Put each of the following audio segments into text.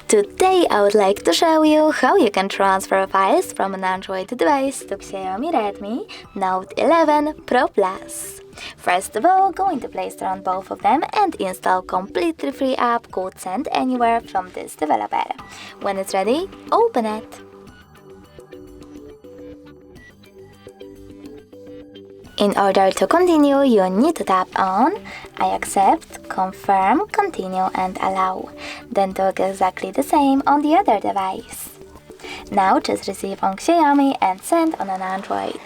Today I would like to show you how you can transfer files from an Android device to Xiaomi Redmi Note 11 Pro Plus. First of all, go into Play Store on both of them and install completely free app called Send Anywhere from this developer. When it's ready, open it. In order to continue, you need to tap on I accept, confirm, continue and allow. Then do exactly the same on the other device. Now just receive on Xiaomi and send on an Android.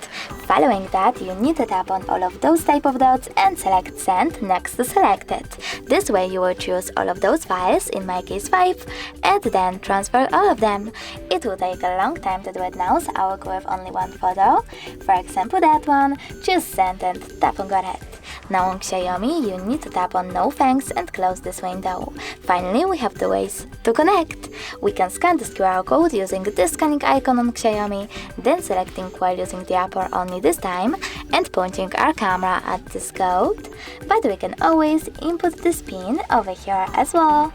Following that, you need to tap on all of those type of dots and select Send next to selected. This way you will choose all of those files, in my case 5, and then transfer all of them. It will take a long time to do it now, so I will go with only one photo. For example that one, choose Send and tap on Go Ahead. Now on Xiaomi, you need to tap on No Thanks and close this window. Finally, we have the ways to connect. We can scan this QR code using this scanning icon on Xiaomi, then selecting while using the app or only this time, and pointing our camera at this code. But we can always input this pin over here as well,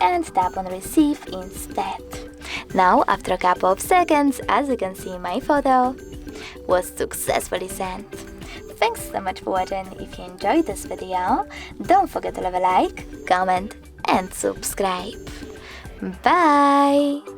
and tap on Receive instead. Now, after a couple of seconds, as you can see, my photo was successfully sent. Thanks so much for watching. If you enjoyed this video, don't forget to leave a like, comment and subscribe. Bye!